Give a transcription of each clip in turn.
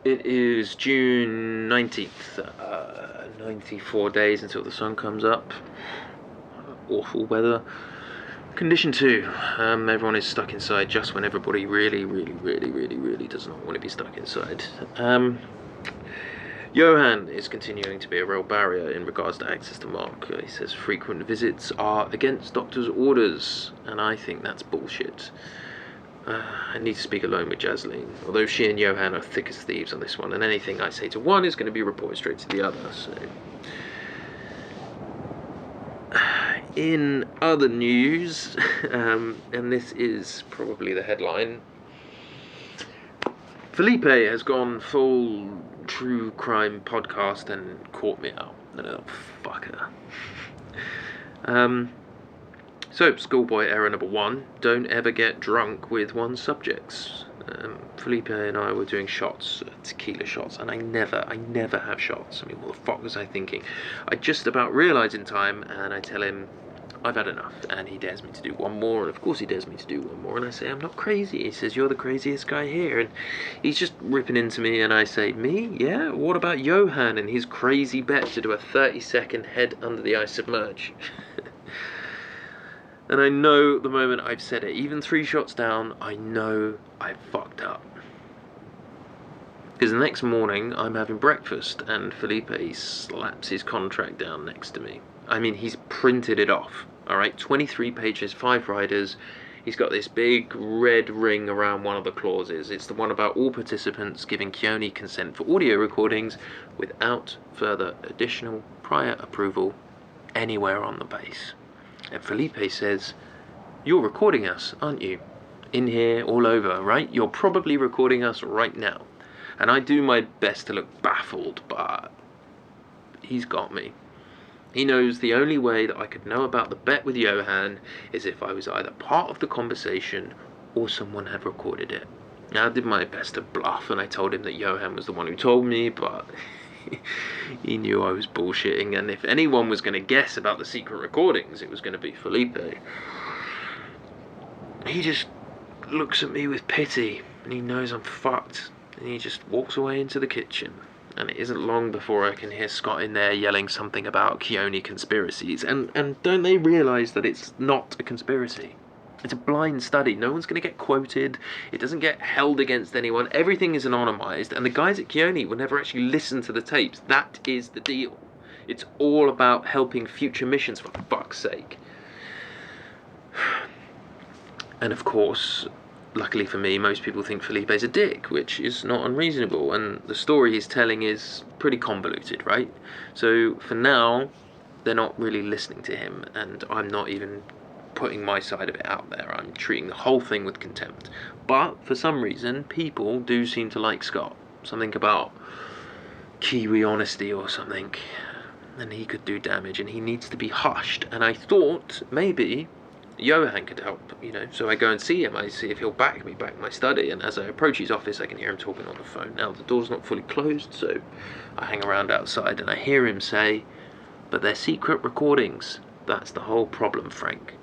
It is June 19th, 94 days until the sun comes up. Awful weather. Condition 2, everyone is stuck inside just when everybody really does not want to be stuck inside. Johan is continuing to be a real barrier in regards to access to Mark. He says frequent visits are against doctor's orders, and I think that's bullshit. I need to speak alone with Jasleen, although she and Johan are thick as thieves on this one, and anything I say to one is going to be reported straight to the other, so... In other news, and this is probably the headline, Felipe has gone full true crime podcast and caught me out. Oh, fucker. So, schoolboy error number 1, don't ever get drunk with one's subjects. Felipe and I were doing shots, tequila shots, and I never have shots. I mean, what the fuck was I thinking? I just about realised in time, and I tell him, I've had enough, and he dares me to do one more, and of course he dares me to do one more, and I say, I'm not crazy. He says, you're the craziest guy here, and he's just ripping into me, and I say, me? Yeah? What about Johan and his crazy bet to do a 30-second head under the ice submerge? And I know the moment I've said it, even 3 shots down, I know I fucked up. Because the next morning, I'm having breakfast, and Felipe slaps his contract down next to me. I mean, he's printed it off, alright? 23 pages, 5 riders. He's got this big red ring around one of the clauses. It's the one about all participants giving Keone consent for audio recordings without further additional prior approval anywhere on the base. And Felipe says, you're recording us, aren't you? In here, all over, right? You're probably recording us right now. And I do my best to look baffled, but he's got me. He knows the only way that I could know about the bet with Johan is if I was either part of the conversation or someone had recorded it. Now, I did my best to bluff, and I told him that Johan was the one who told me, but he knew I was bullshitting, and if anyone was going to guess about the secret recordings, it was going to be Felipe. He just looks at me with pity, and he knows I'm fucked, and he just walks away into the kitchen. And it isn't long before I can hear Scott in there yelling something about Keone conspiracies, and don't they realise that it's not a conspiracy? It's a blind study. No one's going to get quoted. It doesn't get held against anyone. Everything is anonymised. And the guys at Keone will never actually listen to the tapes. That is the deal. It's all about helping future missions, for fuck's sake. And of course, luckily for me, most people think Felipe's a dick, which is not unreasonable. And the story he's telling is pretty convoluted, right? So for now, they're not really listening to him. And I'm not even putting my side of it out there. I'm treating the whole thing with contempt. But for some reason, people do seem to like Scott. Something about Kiwi honesty or something. And he could do damage, and he needs to be hushed. And I thought maybe Johan could help, you know. So I go and see him. I see if he'll back me back in my study. And as I approach his office, I can hear him talking on the phone. Now the door's not fully closed, so I hang around outside, and I hear him say, "But they're secret recordings. That's the whole problem, Frank."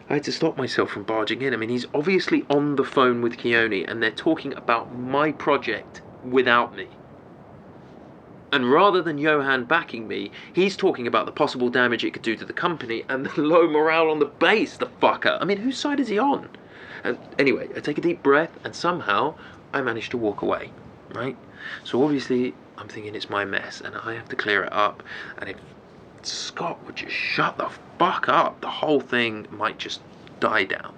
I had to stop myself from barging in. I mean, he's obviously on the phone with Keone, and they're talking about my project without me. And rather than Johan backing me, he's talking about the possible damage it could do to the company and the low morale on the base, the fucker. I mean, whose side is he on? And anyway, I take a deep breath, and somehow I manage to walk away, right? So obviously, I'm thinking it's my mess, and I have to clear it up, and if Scott would just shut the fuck up, the whole thing might just die down.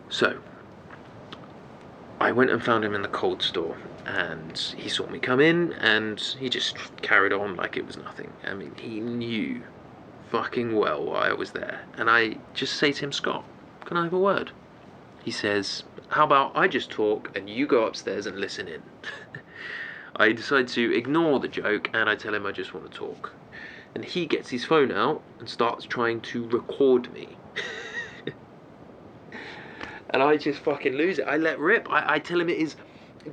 So I went and found him in the cold store, and he saw me come in, and he just carried on like it was nothing. I mean, he knew fucking well why I was there. And I just say to him, "Scott, can I have a word?" He says, "How about I just talk and you go upstairs and listen in?" I decide to ignore the joke, and I tell him I just want to talk. And he gets his phone out and starts trying to record me. And I just fucking lose it. I let rip. I tell him it is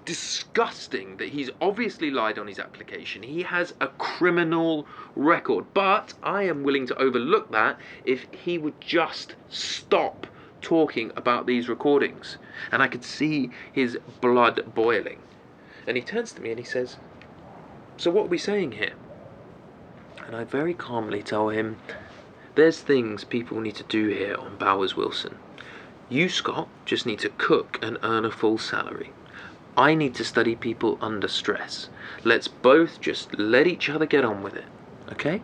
disgusting that he's obviously lied on his application. He has a criminal record. But I am willing to overlook that if he would just stop talking about these recordings. And I could see his blood boiling. And he turns to me and he says, "So what are we saying here?" And I very calmly tell him, "There's things people need to do here on Bowers Wilson. You, Scott, just need to cook and earn a full salary. I need to study people under stress. Let's both just let each other get on with it, okay?"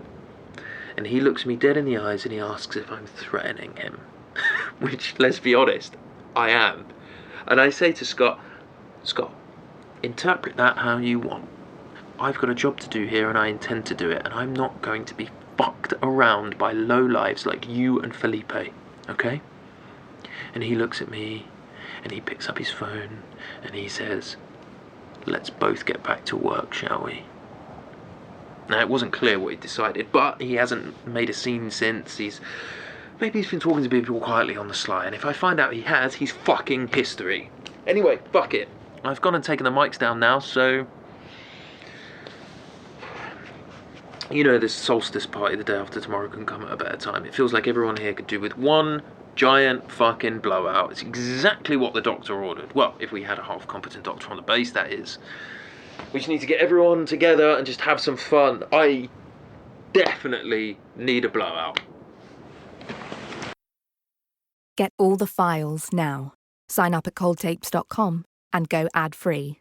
And he looks me dead in the eyes and he asks if I'm threatening him. Which, let's be honest, I am. And I say to Scott, "Scott, interpret that how you want. I've got a job to do here and I intend to do it, and I'm not going to be fucked around by lowlives like you and Felipe, okay?" And he looks at me and he picks up his phone and he says, "Let's both get back to work, shall we?" Now, it wasn't clear what he decided, but he hasn't made a scene since. Maybe he's been talking to people quietly on the sly, and if I find out he has, he's fucking history. Anyway, fuck it. I've gone and taken the mics down now, so... You know, this solstice party the day after tomorrow can come at a better time. It feels like everyone here could do with one giant fucking blowout. It's exactly what the doctor ordered. Well, if we had a half-competent doctor on the base, that is. We just need to get everyone together and just have some fun. I definitely need a blowout. Get all the files now. Sign up at coldtapes.com and go ad-free.